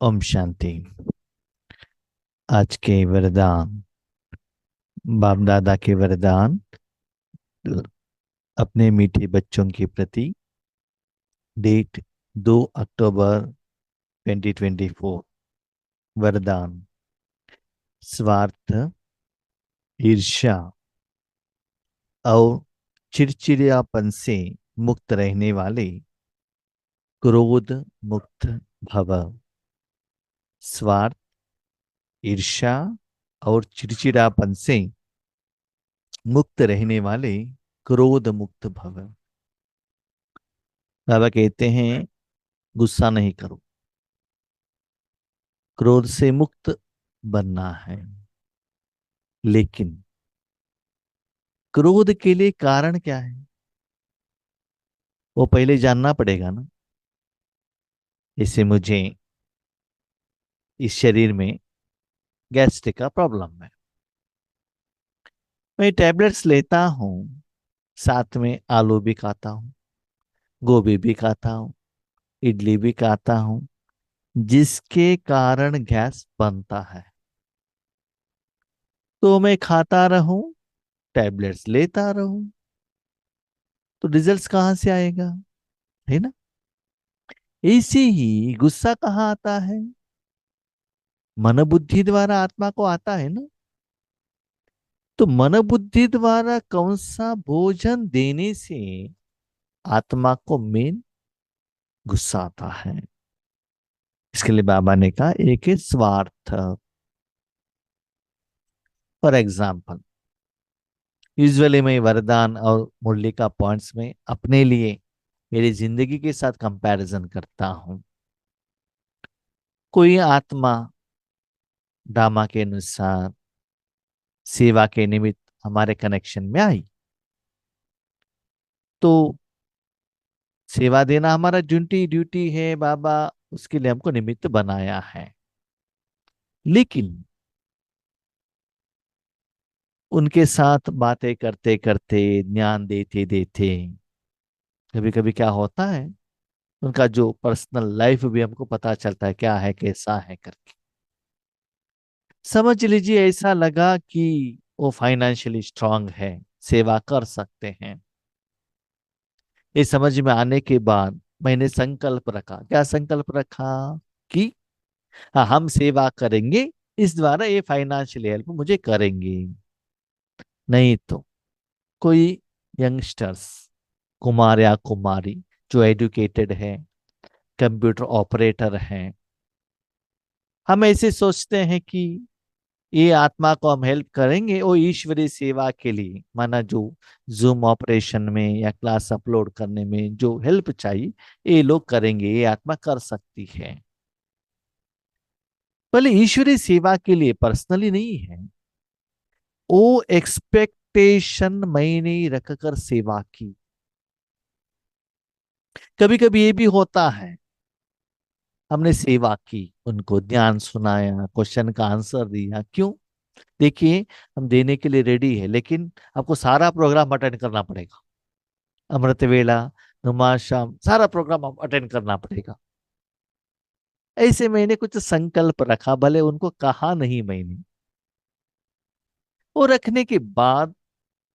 ओम शांति। आज के वरदान, बाप दादा के वरदान अपने मीठे बच्चों के प्रति। डेट 2 अक्टूबर 2024। वरदान: स्वार्थ, ईर्ष्या और चिड़चिड़ापन से मुक्त रहने वाले क्रोध मुक्त भव। स्वार्थ, ईर्ष्या और चिड़चिड़ापन से मुक्त रहने वाले क्रोध मुक्त भव। बाबा कहते हैं गुस्सा नहीं करो, क्रोध से मुक्त बनना है। लेकिन क्रोध के लिए कारण क्या है, वो पहले जानना पड़ेगा ना। इससे मुझे इस शरीर में गैस्ट्रिक का प्रॉब्लम है। मैं टैबलेट्स लेता हूँ, साथ में आलू भी खाता हूँ, गोभी भी खाता हूँ, इडली भी खाता हूँ, जिसके कारण गैस बनता है। तो मैं खाता रहूं, टैबलेट्स लेता रहूं, तो रिजल्ट्स कहाँ से आएगा, है ना। ऐसे ही गुस्सा कहाँ आता है, मन बुद्धि द्वारा आत्मा को आता है ना। तो मन बुद्धि द्वारा कौन सा भोजन देने से आत्मा को मेन गुस्सा आता है। इसके लिए बाबा ने कहा एक है स्वार्थ। फॉर एग्जाम्पल, यूजुअली मैं वरदान और मुरली का पॉइंट्स में अपने लिए मेरी जिंदगी के साथ कंपैरिजन करता हूं। कोई आत्मा ड्रामा के अनुसार सेवा के निमित्त हमारे कनेक्शन में आई, तो सेवा देना हमारा ड्यूटी ड्यूटी है। बाबा उसके लिए हमको निमित्त बनाया है। लेकिन उनके साथ बातें करते करते, ज्ञान देते देते, कभी कभी क्या होता है, उनका जो पर्सनल लाइफ भी हमको पता चलता है क्या है कैसा है करके। समझ लीजिए ऐसा लगा कि वो फाइनेंशियली स्ट्रांग है, सेवा कर सकते हैं। ये समझ में आने के बाद मैंने संकल्प रखा। क्या संकल्प रखा कि हाँ, हम सेवा करेंगे, इस द्वारा ये फाइनेंशियल हेल्प मुझे करेंगे। नहीं तो कोई यंगस्टर्स, कुमार या कुमारी जो एजुकेटेड है, कंप्यूटर ऑपरेटर हैं, हम ऐसे सोचते हैं कि ये आत्मा को हम हेल्प करेंगे वो ईश्वरीय सेवा के लिए, माना जो जूम ऑपरेशन में या क्लास अपलोड करने में जो हेल्प चाहिए ये लोग करेंगे, ये आत्मा कर सकती है। भले ईश्वरीय सेवा के लिए पर्सनली नहीं है, वो एक्सपेक्टेशन मैंने रखकर सेवा की। कभी कभी ये भी होता है, हमने सेवा की, उनको ध्यान सुनाया, क्वेश्चन का आंसर दिया। क्यों? देखिए, हम देने के लिए रेडी है, लेकिन आपको सारा प्रोग्राम अटेंड करना पड़ेगा। अमृत वेला, नुमा शाम, सारा प्रोग्राम अटेंड करना पड़ेगा। ऐसे मैंने कुछ संकल्प रखा, भले उनको कहा नहीं मैंने। वो रखने के बाद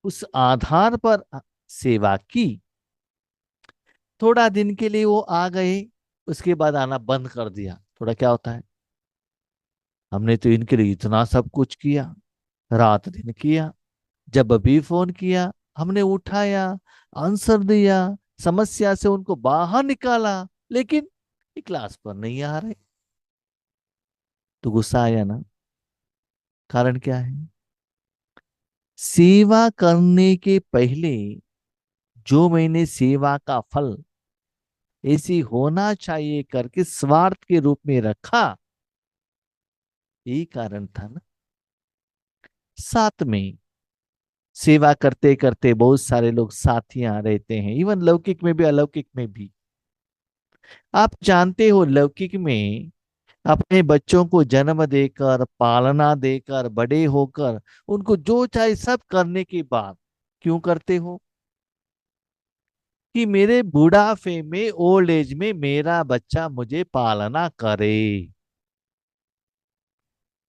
उस आधार पर सेवा की। थोड़ा दिन के लिए वो आ गए, उसके बाद आना बंद कर दिया। थोड़ा क्या होता है, हमने तो इनके लिए इतना सब कुछ किया, रात दिन किया, जब भी फोन किया हमने उठाया, आंसर दिया, समस्या से उनको बाहर निकाला, लेकिन ये क्लास पर नहीं आ रहे। तो गुस्सा आया ना। कारण क्या है, सेवा करने के पहले जो मैंने सेवा का फल ऐसी होना चाहिए करके स्वार्थ के रूप में रखा, यही कारण था ना। साथ में सेवा करते करते बहुत सारे लोग साथियां रहते हैं, इवन लौकिक में भी अलौकिक में भी। आप जानते हो लौकिक में अपने बच्चों को जन्म देकर, पालना देकर, बड़े होकर उनको जो चाहे सब करने के बाद क्यों करते हो, कि मेरे बुढ़ापे में, ओल्ड एज में मेरा बच्चा मुझे पालना करे।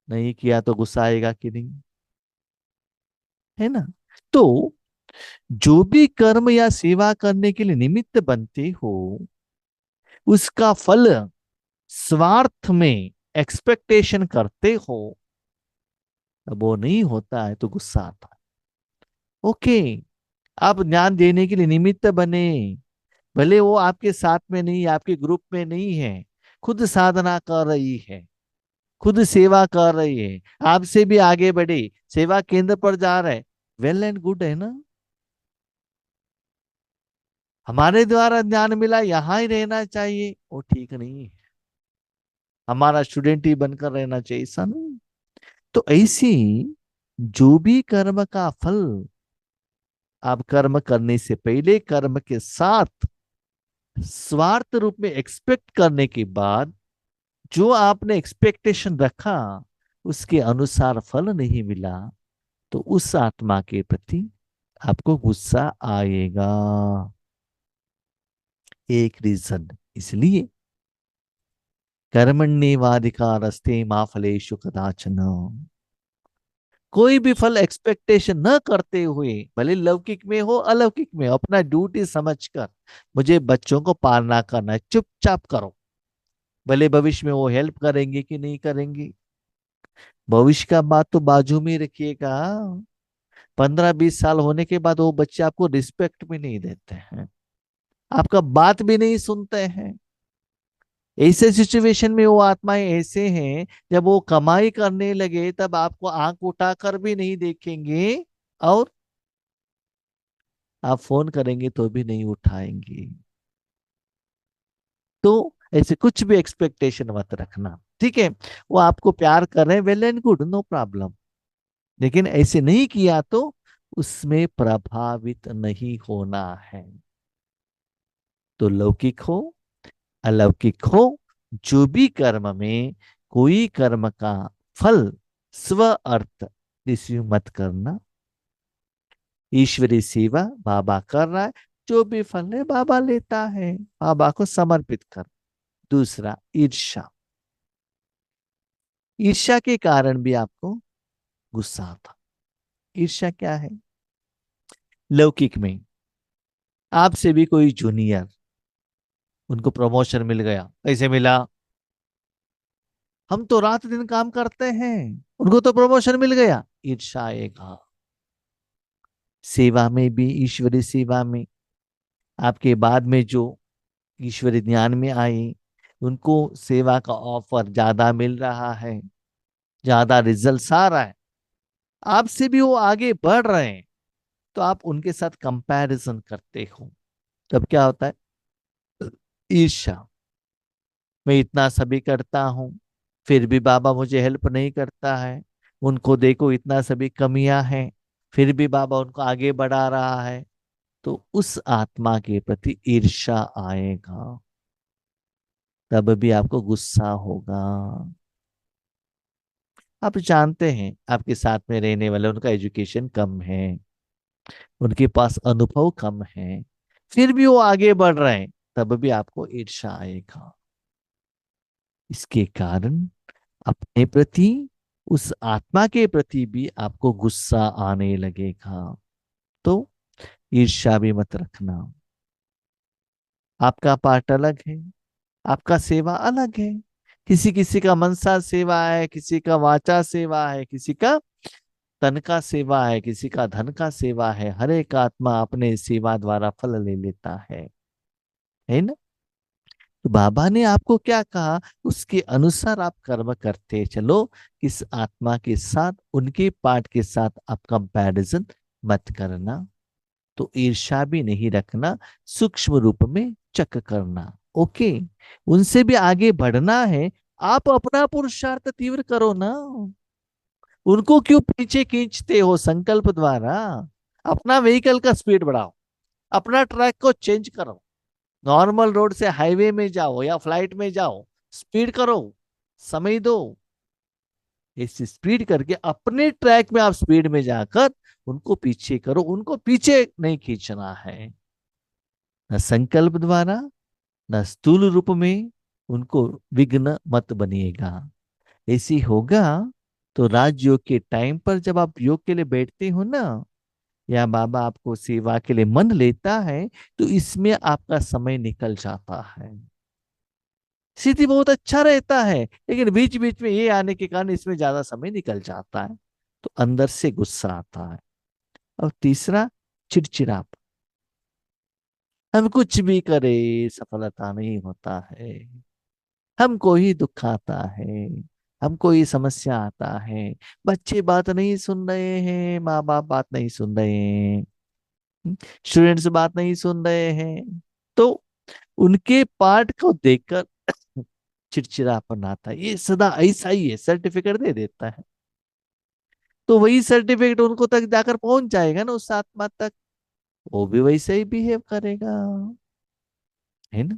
नहीं किया तो गुस्सा आएगा कि नहीं, है ना। तो जो भी कर्म या सेवा करने के लिए निमित्त बनते हो, उसका फल स्वार्थ में एक्सपेक्टेशन करते हो, अब वो नहीं होता है तो गुस्सा आता है। ओके, आप ज्ञान देने के लिए निमित्त बने, भले वो आपके साथ में नहीं, आपके ग्रुप में नहीं है, खुद साधना कर रही है, खुद सेवा कर रही है, आपसे भी आगे बढ़े, सेवा केंद्र पर जा रहे, वेल एंड गुड है ना। हमारे द्वारा ज्ञान मिला, यहाँ ही रहना चाहिए, वो ठीक नहीं है। हमारा स्टूडेंट ही बनकर रहना चाहिए, ऐसा नहीं। तो ऐसी जो भी कर्म का फल आप कर्म करने से पहले, कर्म के साथ स्वार्थ रूप में एक्सपेक्ट करने के बाद, जो आपने एक्सपेक्टेशन रखा उसके अनुसार फल नहीं मिला, तो उस आत्मा के प्रति आपको गुस्सा आएगा। एक रीजन इसलिए, कर्मण्येवाधिकारस्ते मा फलेषु कदाचन, कोई भी फल एक्सपेक्टेशन न करते हुए, भले लौकिक में हो अलौकिक में, अपना ड्यूटी समझकर मुझे बच्चों को पालना करना है, चुपचाप करो। भले भविष्य में वो हेल्प करेंगे कि नहीं करेंगे, भविष्य का बात तो बाजू में ही रखिएगा। 15-20 साल होने के बाद वो बच्चे आपको रिस्पेक्ट भी नहीं देते हैं, आपका बात भी नहीं सुनते हैं। ऐसे सिचुएशन में वो आत्माएं ऐसे हैं, जब वो कमाई करने लगे तब आपको आंख उठाकर भी नहीं देखेंगे, और आप फोन करेंगे तो भी नहीं उठाएंगे। तो ऐसे कुछ भी एक्सपेक्टेशन मत रखना, ठीक है। वो आपको प्यार कर रहे हैं, well and good, no problem, लेकिन ऐसे नहीं किया तो उसमें प्रभावित नहीं होना है। तो लौकिक हो अलौकिक हो, जो भी कर्म में कोई कर्म का फल स्व अर्थ रिसीव मत करना। ईश्वरी सेवा बाबा कर रहा है, जो भी फल है बाबा लेता है, बाबा को समर्पित कर। दूसरा, ईर्ष्या। ईर्ष्या के कारण भी आपको गुस्सा आता। ईर्ष्या क्या है? लौकिक में आपसे भी कोई जूनियर, उनको प्रमोशन मिल गया, कैसे मिला? हम तो रात दिन काम करते हैं, उनको तो प्रमोशन मिल गया, ईर्ष्या आएगा। सेवा में भी, ईश्वरी सेवा में, आपके बाद में जो ईश्वरी ज्ञान में आए, उनको सेवा का ऑफर ज्यादा मिल रहा है, ज्यादा रिजल्ट आ रहा है, आपसे भी वो आगे बढ़ रहे हैं, तो आप उनके साथ कंपैरिजन करते हो, तब क्या होता है? ईर्ष्या। मैं इतना सभी करता हूं, फिर भी बाबा मुझे हेल्प नहीं करता है, उनको देखो इतना सभी कमियां हैं, फिर भी बाबा उनको आगे बढ़ा रहा है, तो उस आत्मा के प्रति ईर्ष्या आएगा, तब भी आपको गुस्सा होगा। आप जानते हैं आपके साथ में रहने वाले, उनका एजुकेशन कम है, उनके पास अनुभव कम है, फिर भी वो आगे बढ़ रहे हैं, तब भी आपको ईर्ष्या आएगा। इसके कारण अपने प्रति, उस आत्मा के प्रति भी आपको गुस्सा आने लगेगा। तो ईर्ष्या भी मत रखना। आपका पार्ट अलग है, आपका सेवा अलग है। किसी किसी का मनसा सेवा है, किसी का वाचा सेवा है, किसी का तन का सेवा है, किसी का धन का सेवा है। हर एक आत्मा अपने सेवा द्वारा फल ले लेता है ना। तो बाबा ने आपको क्या कहा, उसके अनुसार आप कर्म करते चलो। इस आत्मा के साथ, उनके पाठ के साथ आप कंपैरिजन मत करना। तो ईर्ष्या भी नहीं रखना, सूक्ष्म रूप में चेक करना। ओके, उनसे भी आगे बढ़ना है, आप अपना पुरुषार्थ तीव्र करो ना। उनको क्यों पीछे खींचते हो संकल्प द्वारा? अपना व्हीकल का स्पीड बढ़ाओ, अपना ट्रैक को चेंज करो, नॉर्मल रोड से हाईवे में जाओ या फ्लाइट में जाओ, स्पीड करो, समय दो। इस स्पीड करके अपने ट्रैक में आप स्पीड में जाकर उनको पीछे करो, उनको पीछे नहीं खींचना है। न संकल्प द्वारा, न स्थूल रूप में उनको विघ्न मत बनिएगा। ऐसी होगा तो राजयोग के टाइम पर जब आप योग के लिए बैठते हो ना, या बाबा आपको सेवा के लिए मन लेता है, तो इसमें आपका समय निकल जाता है। स्थिति बहुत अच्छा रहता है, लेकिन बीच बीच में ये आने के कारण इसमें ज्यादा समय निकल जाता है, तो अंदर से गुस्सा आता है। और तीसरा, चिड़चिड़ापन। हम कुछ भी करें सफलता नहीं होता है, हमको ही दुख आता है, हमको ही समस्या आता है। बच्चे बात नहीं सुन रहे हैं, माँ बाप बात नहीं सुन रहे हैं, स्टूडेंट्स बात नहीं सुन रहे हैं, तो उनके पार्ट को देखकर चिड़चिड़ापन आता है। ये सदा ऐसा ही है, सर्टिफिकेट दे देता है, तो वही सर्टिफिकेट उनको तक जाकर पहुंच जाएगा ना, उस आत्मा तक, वो भी वैसे ही बिहेव करेगा, है ना।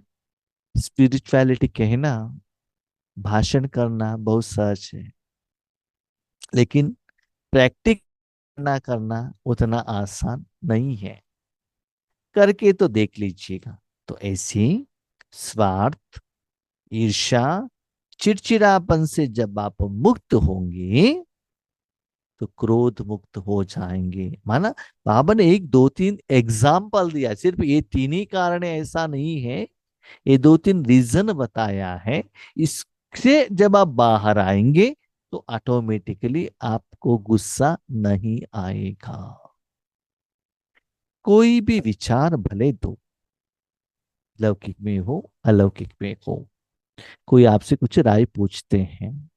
स्पिरिचुअलिटी कहना, भाषण करना बहुत सहज है, लेकिन प्रैक्टिस ना करना उतना आसान नहीं है। करके तो देख लीजिएगा। तो ऐसी स्वार्थ, ईर्ष्या, चिड़चिड़ापन से जब आप मुक्त होंगे, तो क्रोध मुक्त हो जाएंगे। माना बाबा ने एक दो तीन एग्जाम्पल दिया, सिर्फ ये तीन ही कारण है ऐसा नहीं है, ये दो तीन रीजन बताया है। इससे जब आप बाहर आएंगे, तो ऑटोमेटिकली आपको गुस्सा नहीं आएगा। कोई भी विचार भले दो, लौकिक में हो अलौकिक में हो, कोई आपसे कुछ राय पूछते हैं,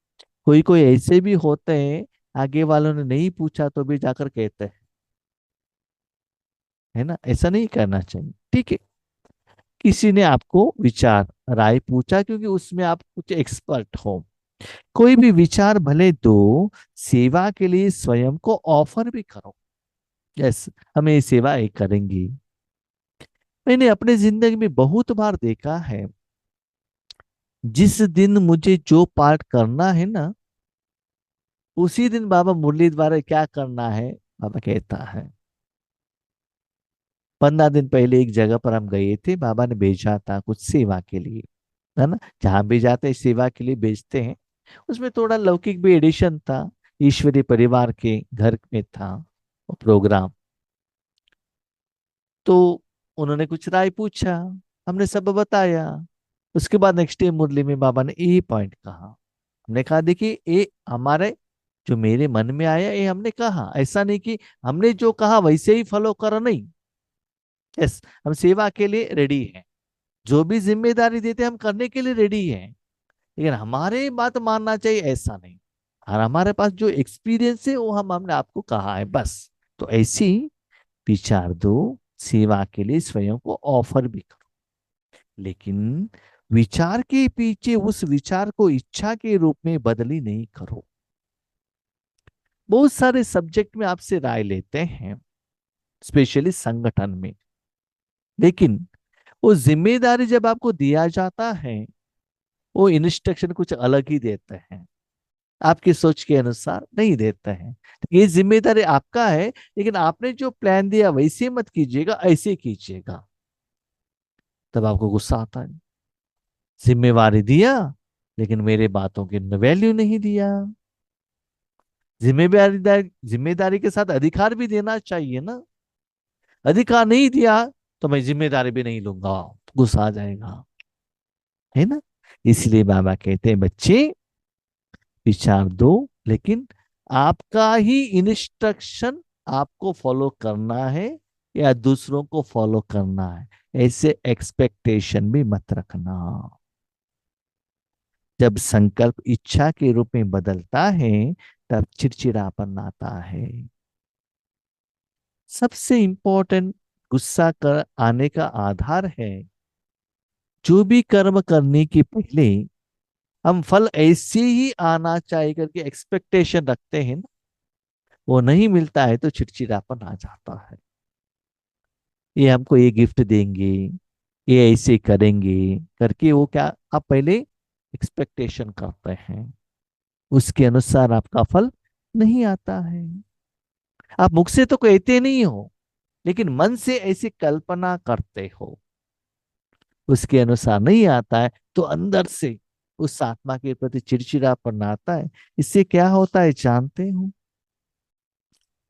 कोई कोई ऐसे भी होते हैं, आगे वालों ने नहीं पूछा तो भी जाकर कहते हैं, है ना। ऐसा नहीं करना चाहिए, ठीक है। किसी ने आपको विचार राय पूछा क्योंकि उसमें आप कुछ एक्सपर्ट हो, कोई भी विचार भले दो, सेवा के लिए स्वयं को ऑफर भी करो। यस, हमें ये सेवा ये करेंगी। मैंने अपने जिंदगी में बहुत बार देखा है, जिस दिन मुझे जो पार्ट करना है ना, उसी दिन बाबा मुरली द्वारा क्या करना है बाबा कहता है। 15 दिन पहले एक जगह पर हम गए थे, बाबा ने भेजा था कुछ सेवा के लिए, है ना। जहां भी जाते हैं सेवा के लिए भेजते हैं। उसमें थोड़ा लौकिक भी एडिशन था, ईश्वरीय परिवार के घर में था वो प्रोग्राम। तो उन्होंने कुछ राय पूछा, हमने सब बताया। उसके बाद नेक्स्ट डे मुरली में बाबा ने ये पॉइंट कहा। हमने कहा देखिए, ये हमारे जो मेरे मन में आया ये हमने कहा, ऐसा नहीं कि हमने जो कहा वैसे ही फॉलो करो, नहीं। यस, हम सेवा के लिए रेडी हैं, जो भी जिम्मेदारी देते हैं हम करने के लिए रेडी हैं, लेकिन हमारे बात मानना चाहिए ऐसा नहीं। और हमारे पास जो एक्सपीरियंस है वो हमने आपको कहा है, बस। तो ऐसी विचार दो, सेवा के लिए स्वयं को ऑफर भी करो, लेकिन विचार के पीछे उस विचार को इच्छा के रूप में बदली नहीं करो। बहुत सारे सब्जेक्ट में आपसे राय लेते हैं, स्पेशली संगठन में, लेकिन वो जिम्मेदारी जब आपको दिया जाता है, वो इंस्ट्रक्शन कुछ अलग ही देते हैं, आपकी सोच के अनुसार नहीं देते हैं। ये जिम्मेदारी आपका है, लेकिन आपने जो प्लान दिया वैसे मत कीजिएगा, ऐसे कीजिएगा। तब आपको गुस्सा आता है, जिम्मेवारी दिया लेकिन मेरे बातों की वैल्यू नहीं दिया। जिम्मेदारी जिम्मेदारी के साथ अधिकार भी देना चाहिए ना। अधिकार नहीं दिया तो मैं जिम्मेदारी भी नहीं लूंगा, गुस्सा आ जाएगा, है ना। इसलिए बाबा कहते हैं बच्चे, विचार दो, लेकिन आपका ही इंस्ट्रक्शन आपको फॉलो करना है या दूसरों को फॉलो करना है, ऐसे एक्सपेक्टेशन भी मत रखना। जब संकल्प इच्छा के रूप में बदलता है, तब चिड़चिड़ापन आता है। सबसे इंपॉर्टेंट गुस्सा कर आने का आधार है, जो भी कर्म करने के पहले हम फल ऐसे ही आना चाहिए करके एक्सपेक्टेशन रखते हैं ना, वो नहीं मिलता है तो चिड़चिड़ापन आ जाता है। ये हमको ये गिफ्ट देंगे, ये ऐसे करेंगे करके, वो क्या, आप पहले एक्सपेक्टेशन करते हैं, उसके अनुसार आपका फल नहीं आता है। आप मुख से तो कहते नहीं हो, लेकिन मन से ऐसी कल्पना करते हो, उसके अनुसार नहीं आता है, तो अंदर से उस आत्मा के प्रति चिड़चिड़ापन आता है। इससे क्या होता है जानते हो?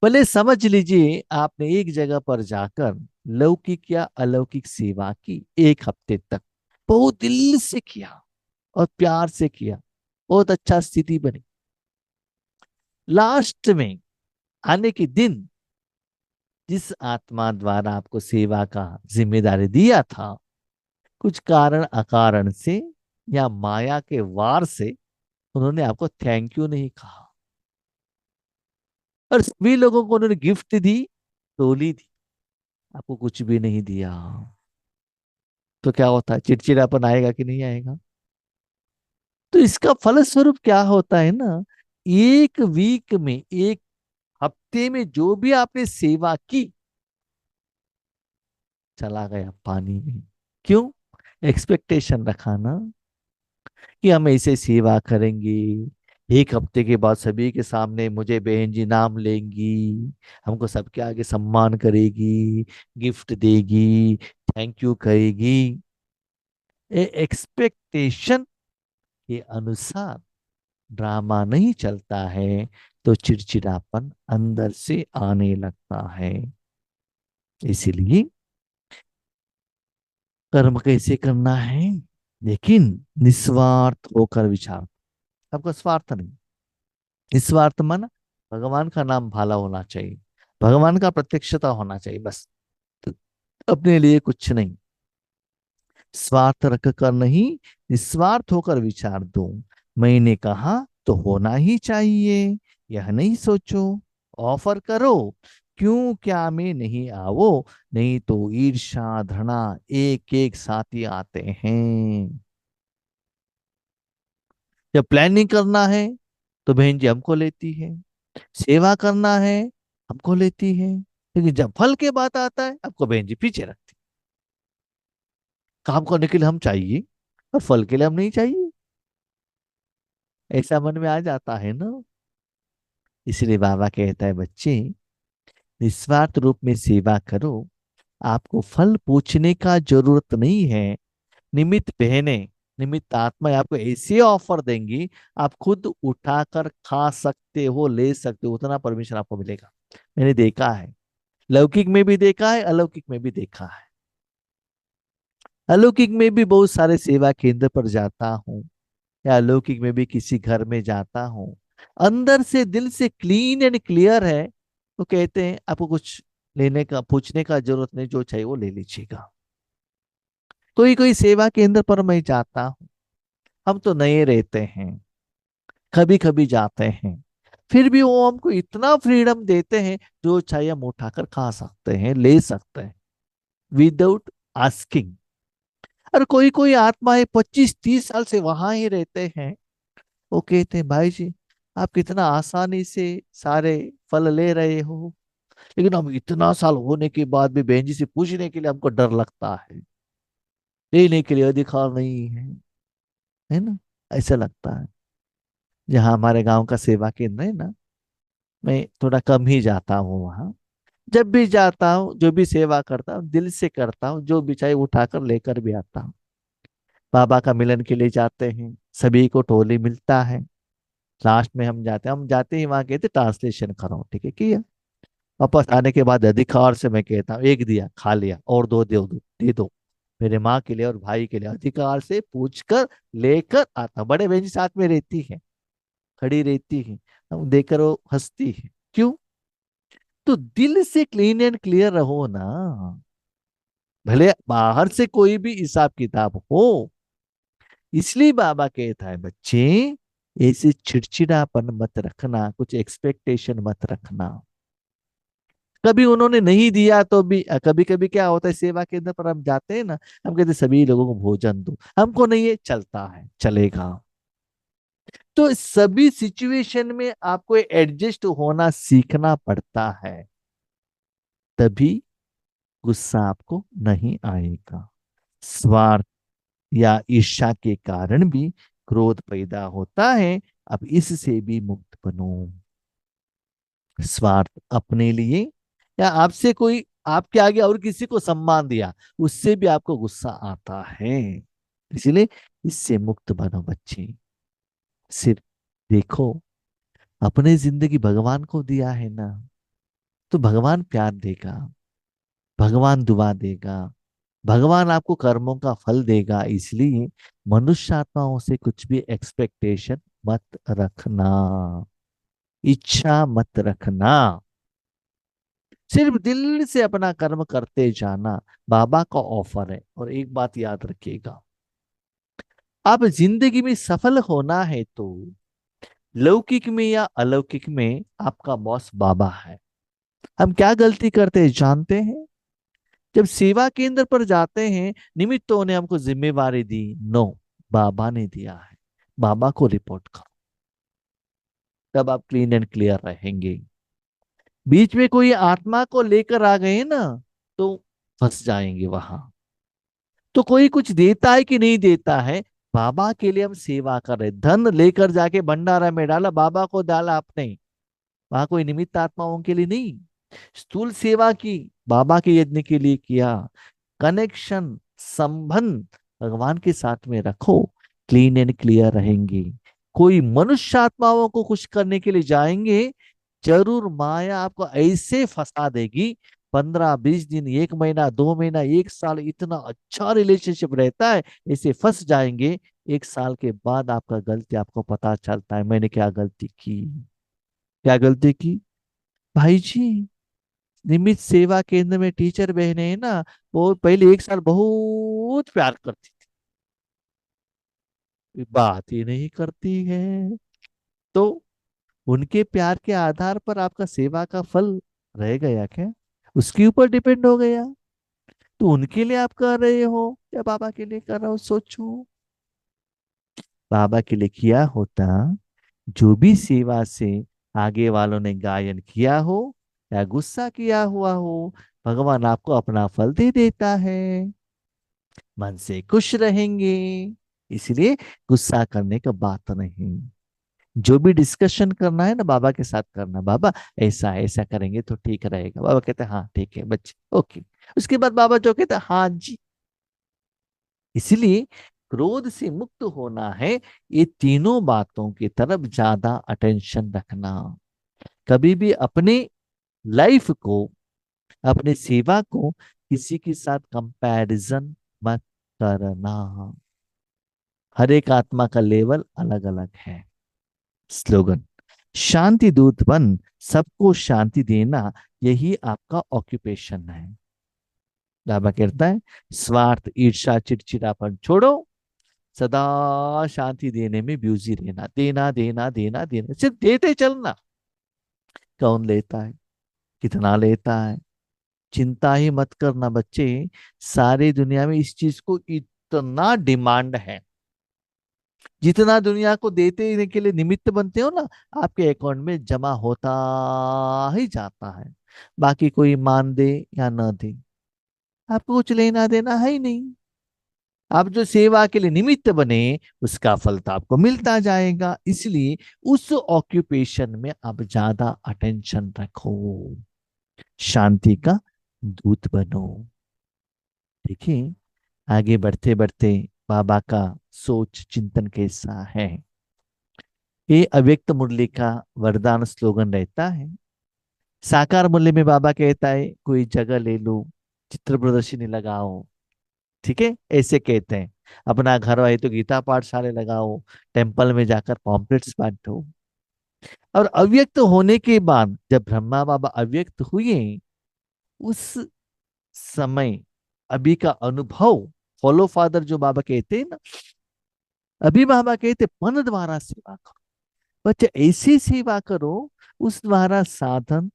भले समझ लीजिए आपने एक जगह पर जाकर लौकिक या अलौकिक सेवा की 1 हफ्ते तक, बहुत दिल से किया और प्यार से किया, बहुत अच्छा स्थिति बनी। लास्ट में आने के दिन जिस आत्मा द्वारा आपको सेवा का जिम्मेदारी दिया था, कुछ कारण अकारण से या माया के वार से उन्होंने आपको थैंक यू नहीं कहा, और सभी लोगों को उन्होंने गिफ्ट दी, टोली दी, आपको कुछ भी नहीं दिया। तो क्या होता है? चिड़चिड़ापन आएगा कि नहीं आएगा? तो इसका फलस्वरूप क्या होता है ना, 1 वीक में, 1 हफ्ते में जो भी आपने सेवा की, चला गया पानी में। क्यों? एक्सपेक्टेशन रखा ना कि हम ऐसे सेवा करेंगे, 1 हफ्ते के बाद सभी के सामने मुझे बहन जी नाम लेंगी, हमको सबके आगे सम्मान करेगी, गिफ्ट देगी, थैंक यू करेगी। एक्सपेक्टेशन के अनुसार ड्रामा नहीं चलता है तो चिड़चिड़ापन अंदर से आने लगता है। इसीलिए कर्म कैसे करना है, लेकिन निस्वार्थ होकर विचार, आपका स्वार्थ नहीं। निस्वार्थ मन, भगवान का नाम भाला होना चाहिए, भगवान का प्रत्यक्षता होना चाहिए, बस। तो अपने लिए कुछ नहीं, स्वार्थ रख कर नहीं, निस्वार्थ होकर विचार दो। मैंने कहा तो होना ही चाहिए, यह नहीं सोचो। ऑफर करो, क्यों क्या में नहीं आओ, नहीं तो ईर्ष्या धृणा एक एक साथ ही आते हैं। जब प्लानिंग करना है तो बहन जी हमको लेती है, सेवा करना है हमको लेती है, लेकिन जब फल के बात आता है आपको बहन जी पीछे रखती। काम करने के लिए हम चाहिए और फल के लिए हम नहीं चाहिए, ऐसा मन में आ जाता है ना। इसलिए बाबा कहता है बच्चे, निस्वार्थ रूप में सेवा करो, आपको फल पूछने का जरूरत नहीं है। निमित्त बहने, निमित्त आत्मा आपको ऐसे ऑफर देंगी, आप खुद उठाकर खा सकते हो, ले सकते हो, उतना परमिशन आपको मिलेगा। मैंने देखा है, लौकिक में भी देखा है, अलौकिक में भी देखा है। अलौकिक में भी बहुत सारे सेवा केंद्र पर जाता हूँ, या अलौकिक में भी किसी घर में जाता हूँ, अंदर से दिल से क्लीन एंड क्लियर है। वो कहते हैं आपको कुछ लेने का पूछने का जरूरत नहीं, जो चाहिए वो ले लीजिएगा। कोई कोई सेवा केंद्र पर मैं जाता हूँ, हम तो नए रहते हैं, कभी कभी जाते हैं, फिर भी वो हमको इतना फ्रीडम देते हैं, जो चाहिए हम उठाकर खा सकते हैं, ले सकते हैं, विदाउट आस्किंग। और कोई कोई आत्माएं 25-30 साल से वहां ही रहते हैं, वो कहते हैं भाई जी आप कितना आसानी से सारे फल ले रहे हो, लेकिन हम इतना साल होने के बाद भी बहन जी से पूछने के लिए हमको डर लगता है, लेने के लिए अधिकार नहीं है ना, ऐसा लगता है। जहाँ हमारे गांव का सेवा केंद्र है ना, मैं थोड़ा कम ही जाता हूँ वहाँ। जब भी जाता हूँ, जो भी सेवा करता हूँ दिल से करता हूँ, जो भी चाहिए उठाकर लेकर भी आता हूँ। बाबा का मिलन के लिए जाते हैं, सभी को टोली मिलता है, लास्ट में हम जाते हैं, हम जाते ही वहां कहते ट्रांसलेशन करो, ठीक है किया। वापस आने के बाद अधिकार से मैं कहता हूँ एक दिया खा लिया और दे दो मेरे माँ के लिए और भाई के लिए, अधिकार से पूछकर लेकर आता हूँ। बड़े बहन जी साथ में रहती है, खड़ी रहती है, हम देखकर वो हंसती है। क्यों? तो दिल से क्लीन एंड क्लियर रहो ना, भले बाहर से कोई भी हिसाब किताब हो। इसलिए बाबा कहता है बच्चे, ऐसे चिड़चिड़ापन मत रखना, कुछ एक्सपेक्टेशन मत रखना। कभी उन्होंने नहीं दिया तो भी, कभी कभी क्या होता है सेवा केंद्र पर हम जाते हैं ना, हम कहते हैं, सभी लोगों को भोजन दो, हमको नहीं है चलता है, चलेगा। तो सभी सिचुएशन में आपको एडजस्ट होना सीखना पड़ता है, तभी गुस्सा आपको नहीं आएगा। स्वार्थ या ईर्ष्या के कारण भी क्रोध पैदा होता है, अब इससे भी मुक्त बनो। स्वार्थ अपने लिए, या आपसे कोई आपके आगे और किसी को सम्मान दिया, उससे भी आपको गुस्सा आता है। इसलिए इससे मुक्त बनो बच्चे। सिर्फ देखो, अपने जिंदगी भगवान को दिया है ना, तो भगवान प्यार देगा, भगवान दुआ देगा, भगवान आपको कर्मों का फल देगा। इसलिए मनुष्य आत्माओं से कुछ भी एक्सपेक्टेशन मत रखना, इच्छा मत रखना। सिर्फ दिल से अपना कर्म करते जाना बाबा का ऑफर है। और एक बात याद रखिएगा, आप जिंदगी में सफल होना है तो लौकिक में या अलौकिक में आपका बॉस बाबा है। हम क्या गलती करते हैं जानते हैं? जब सेवा केंद्र पर जाते हैं, निमित्तों ने हमको जिम्मेवारी दी, नो, बाबा ने दिया है, बाबा को रिपोर्ट करो, तब आप क्लीन एंड क्लियर रहेंगे। बीच में कोई आत्मा को लेकर आ गए ना, तो फंस जाएंगे वहां। तो कोई कुछ देता है कि नहीं देता है, बाबा के लिए हम सेवा कर रहे, धन लेकर जाके भंडारा में डाला, बाबा को डाला आपने, वहां कोई निमित्त आत्माओं के लिए नहीं। स्थूल सेवा की, बाबा के यज्ञ के लिए किया। कनेक्शन, संबंध भगवान के साथ में रखो, क्लीन एंड क्लियर रहेंगे। कोई मनुष्य आत्माओं को खुश करने के लिए जाएंगे, जरूर माया आपको ऐसे फंसा देगी। 15-20 दिन, 1 महीना, 2 महीना, 1 साल, इतना अच्छा रिलेशनशिप रहता है, ऐसे फंस जाएंगे। 1 साल के बाद आपका गलती आपको पता चलता है, मैंने क्या गलती की, क्या गलती की। भाई जी, निमित सेवा केंद्र में टीचर बहने हैं ना, वो पहले 1 साल बहुत प्यार करती थी, बात ही नहीं करती है। तो उनके प्यार के आधार पर आपका सेवा का फल रह गया क्या? उसके ऊपर डिपेंड हो गया? तो उनके लिए आप कर रहे हो या बाबा के लिए कर रहे हो, सोचो। बाबा के लिए किया होता, जो भी सेवा से आगे वालों ने गायन किया हो या गुस्सा किया हुआ हो, भगवान आपको अपना फल दे देता है, मन से खुश रहेंगे। इसलिए गुस्सा करने का बात नहीं। जो भी डिस्कशन करना है ना, बाबा के साथ करना, बाबा ऐसा ऐसा करेंगे तो ठीक रहेगा, बाबा कहते हैं हाँ ठीक है बच्चे, ओके। उसके बाद बाबा जो कहते हैं हाँ जी। इसलिए क्रोध से मुक्त होना है, ये तीनों बातों की तरफ ज्यादा अटेंशन रखना। कभी भी अपने लाइफ को, अपने सेवा को किसी के साथ कंपैरिजन मत करना। हर एक आत्मा का लेवल अलग अलग है। स्लोगन, शांति दूत बन, सबको शांति देना, यही आपका ऑक्यूपेशन है। बाबा कहता है, स्वार्थ, ईर्ष्या, चिड़चिड़ापन छोड़ो, सदा शांति देने में बिजी रहना, देना देना देना देना, सिर्फ देते चलना। कौन लेता है, कितना लेता है, चिंता ही मत करना बच्चे। सारी दुनिया में इस चीज को इतना डिमांड है, जितना दुनिया को देते के लिए निमित्त बनते हो ना, आपके अकाउंट में जमा होता ही जाता है। बाकी कोई मान दे या न दे, आपको कुछ लेना देना है ही नहीं। आप जो सेवा के लिए निमित्त बने, उसका फल तो आपको मिलता जाएगा। इसलिए उस ऑक्यूपेशन में आप ज्यादा अटेंशन रखो, शांति का दूत बनो। देखिए, आगे बढ़ते बढ़ते बाबा का सोच चिंतन कैसा है। ये अव्यक्त मुरली का वरदान स्लोगन रहता है। साकार मूल्य में बाबा कहता है, कोई जगह ले लो, चित्र प्रदर्शनी लगाओ, ठीक है, ऐसे कहते हैं। अपना घर है तो गीता पाठशाले लगाओ, टेम्पल में जाकर पॉम्पलेट्स बांटो। और अव्यक्त होने के बाद जब ब्रह्मा बाबा अव्यक्त हुए, उस समय अभी का अनुभव, फॉलो फादर जो बाबा कहते हैं ना, अभी बाबा कहते मन द्वारा सेवा करो। बच्चे ऐसी सेवा करो, उस द्वारा साधन,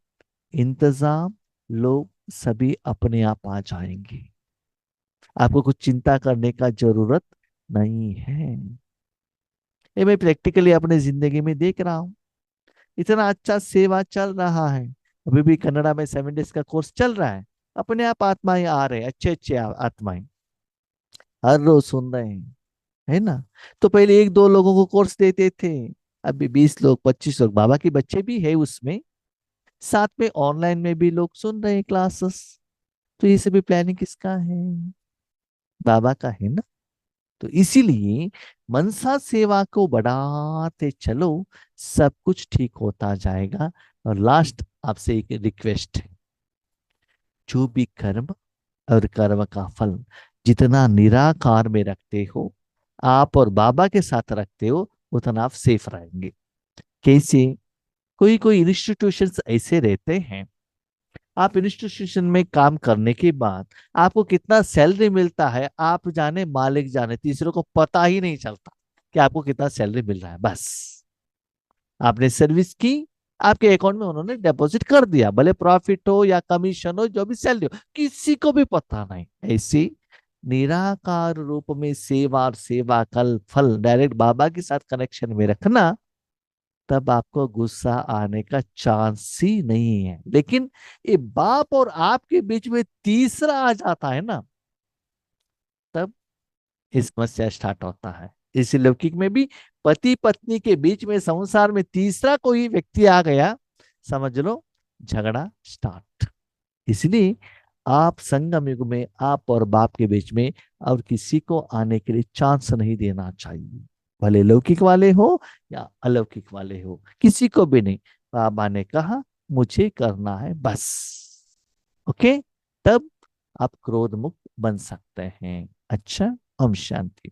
इंतजाम, लोग सभी अपने आप आ जाएंगे। आपको कुछ चिंता करने का जरूरत नहीं है। ये मैं प्रैक्टिकली अपने जिंदगी में देख रहा हूँ। इतना अच्छा सेवा चल रहा है। अभी भी कन्नड़ा में 7 डेज का कोर्स चल रहा है। अपने आप आत्माएं आ रहे हैं, अच्छे अच्छे आत्माएं हर रोज सुन रहे हैं, है ना। तो पहले 1-2 लोगों को कोर्स देते थे, अभी 20 लोग, 25 लोग, बाबा के बच्चे भी है उसमें, साथ में ऑनलाइन में भी लोग सुन रहे हैं क्लासेस। तो ये सभी प्लानिंग किसका है? बाबा का है ना। तो इसीलिए मनसा सेवा को बढ़ाते चलो, सब कुछ ठीक होता जाएगा। और लास्ट आपसे एक रिक्वेस्ट है, जो भी कर्म और कर्म का फल जितना निराकार में रखते हो, आप और बाबा के साथ रखते हो, उतना आप सेफ रहेंगे। कैसे? कोई कोई इंस्टीट्यूशंस ऐसे रहते हैं, आप इंस्टीट्यूशन में काम करने के बाद आपको कितना सैलरी मिलता है, आप जाने मालिक जाने, तीसरों को पता ही नहीं चलता कि आपको कितना सैलरी मिल रहा है। बस आपने सर्विस की, आपके अकाउंट में उन्होंने डिपॉजिट कर दिया, भले प्रॉफिट हो या कमीशन हो, जो भी सैलरी हो, किसी को भी पता नहीं। ऐसी निराकार रूप में सेवा और सेवा कल फल डायरेक्ट बाबा के साथ कनेक्शन में रखना, तब आपको गुस्सा आने का चांस ही नहीं है। लेकिन ये बाप और आपके बीच में तीसरा आ जाता है ना, तब ये समस्या स्टार्ट होता है। इस लौकिक में भी पति पत्नी के बीच में, संसार में तीसरा कोई व्यक्ति आ गया, समझ लो झगड़ा स्टार्ट। इसलिए आप संगम युग में आप और बाप के बीच में और किसी को आने के लिए चांस नहीं देना चाहिए, भले लौकिक वाले हो या अलौकिक वाले हो, किसी को भी नहीं। बाबा ने कहा मुझे करना है बस। ओके, तब आप क्रोध मुक्त बन सकते हैं। अच्छा, ओम शांति।